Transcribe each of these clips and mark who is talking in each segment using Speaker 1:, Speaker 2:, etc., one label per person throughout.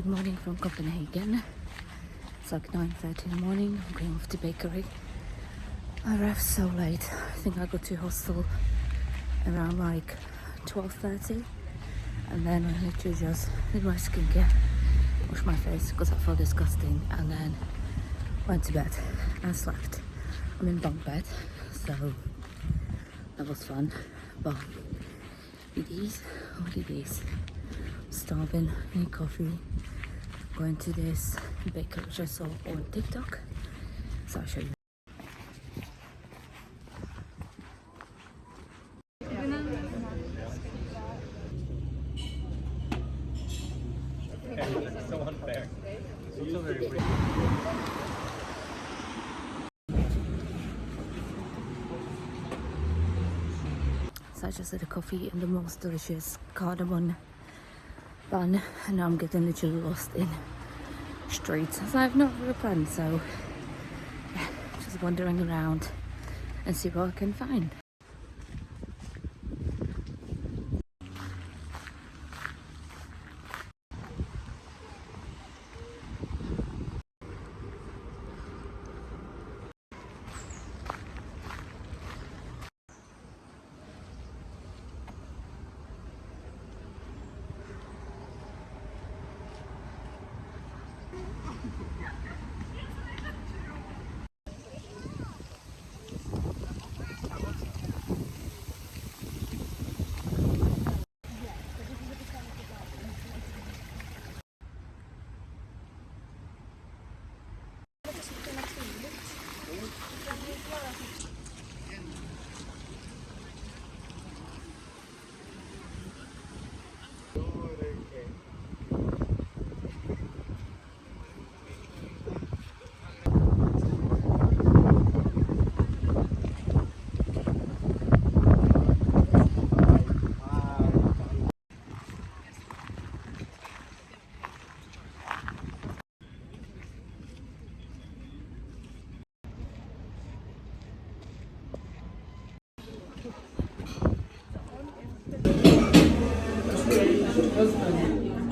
Speaker 1: Good morning from Copenhagen. It's like 9:30 in the morning. I'm going off to Bakery. I arrived so late. I think I got to hostel around like 12:30, and then I literally just did my skincare, washed my face because I felt disgusting, and then went to bed and slept. I'm in bunk bed, so that was fun. But it is what it is. I'm starving, need coffee. Going to this bakery which I saw on TikTok, so I'll show you.
Speaker 2: So unfair. So very free.
Speaker 1: So I just had a coffee and the most delicious cardamom bun, and now I'm getting literally lost in streets as I have no real plan, so yeah, just wandering around and see what I can find.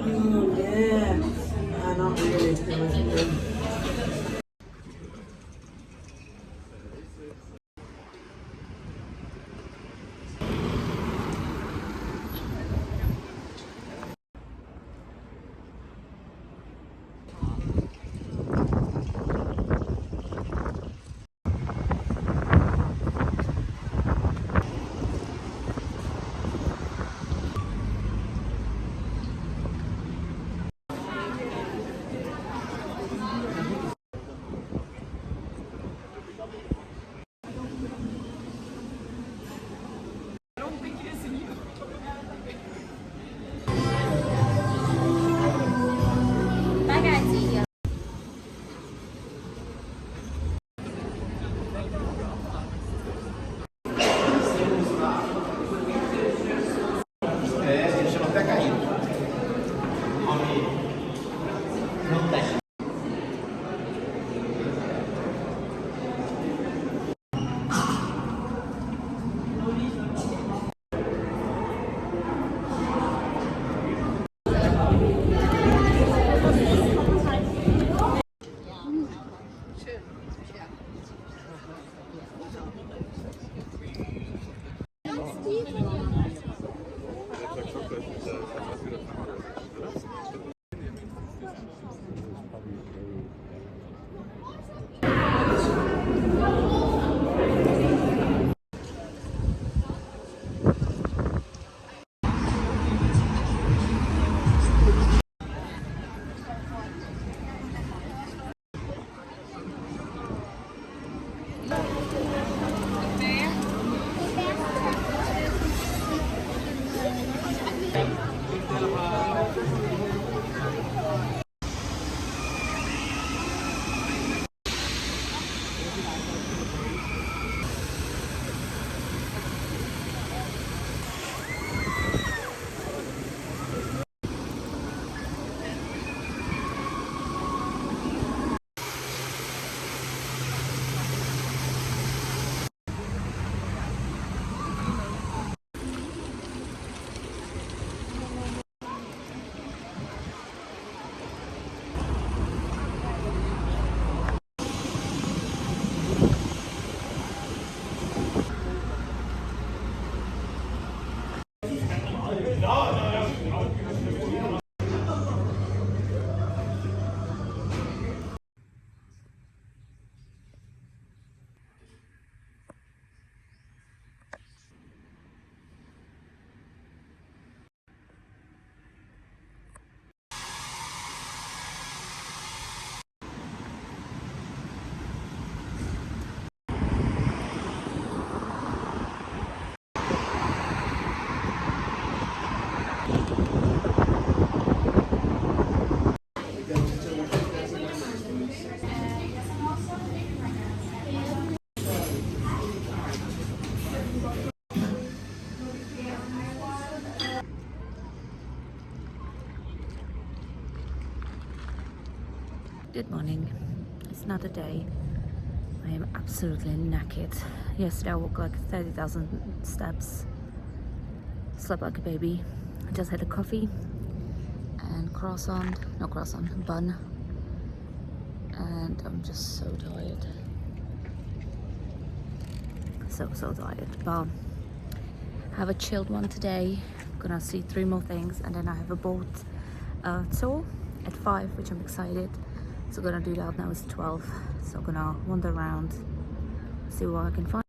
Speaker 3: Oh yeah, not really.
Speaker 1: Good morning. It's another day. I am absolutely knackered. Yesterday I walked like 30,000 steps. Slept like a baby. I just had a coffee and bun. And I'm just so tired. So tired. But I have a chilled one today. I'm gonna see 3 more things, and then I have a boat tour at 5, which I'm excited. So I'm gonna do that. Now it's 12, so I'm gonna wander around, see what I can find.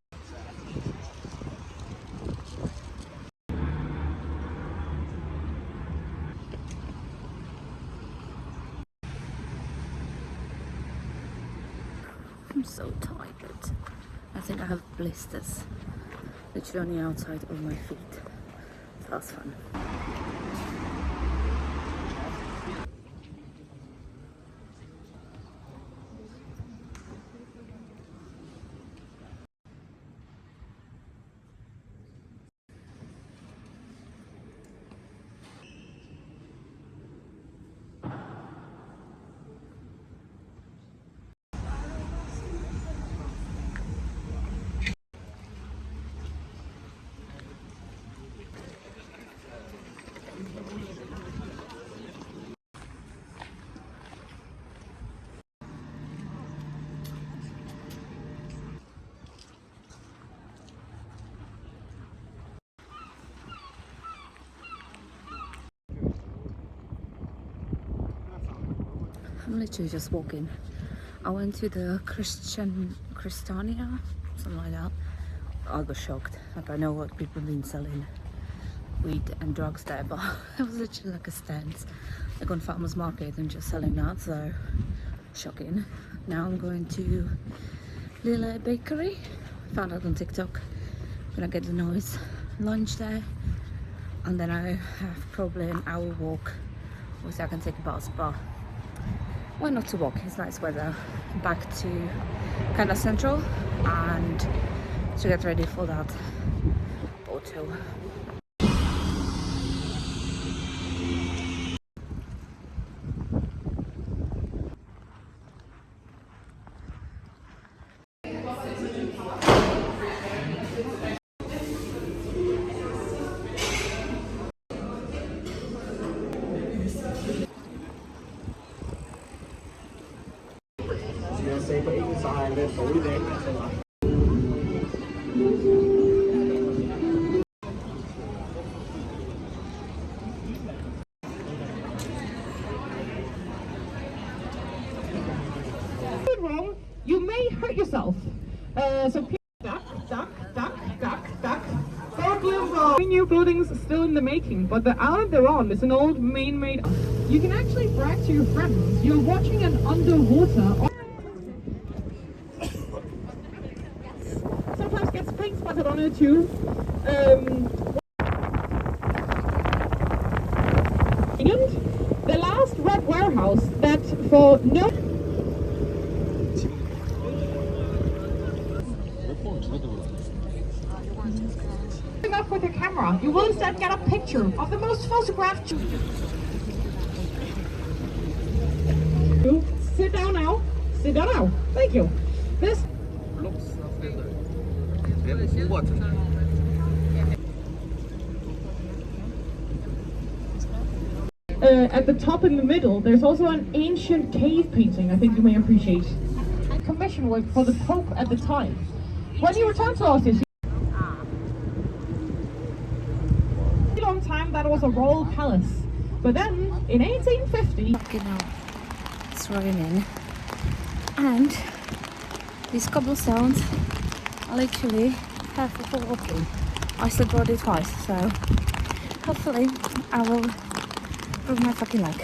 Speaker 1: I'm so tired. I think I have blisters literally on the outside of my feet. So that's fun. I'm literally just walking. I went to the Christiania, something like that. I got shocked. Like, I know what people have been selling weed and drugs there, but it was literally like a stand, like on farmers market, and just selling that. So shocking. Now I'm going to Lille Bakery. Found out on TikTok. Gonna get the noise lunch there, and then I have probably an hour walk, which I can take a bus, but why not to walk? It's nice weather. Back to kind of central and to get ready for that boat tour.
Speaker 2: Se på en så har jeg en lidt dårlig dag.
Speaker 4: Wrong, you may hurt yourself. So duck. Three new buildings still in the making, but the island they're on is an old man-made. You can actually brag to your friends you're watching an underwater. Sometimes gets paint spotted on it too. The last red warehouse that for no. Up with your camera, you will instead get a picture of the most photographed. Sit down now. Sit down now. Thank you. This. At the top in the middle, there's also an ancient cave painting I think you may appreciate. Commission work for the Pope at the time. When you returned to us this long time, that was a royal palace. But then, in 1850...
Speaker 1: It's raining. And these cobblestones are literally perfect for walking. I still brought it twice, so hopefully I will prove my fucking luck.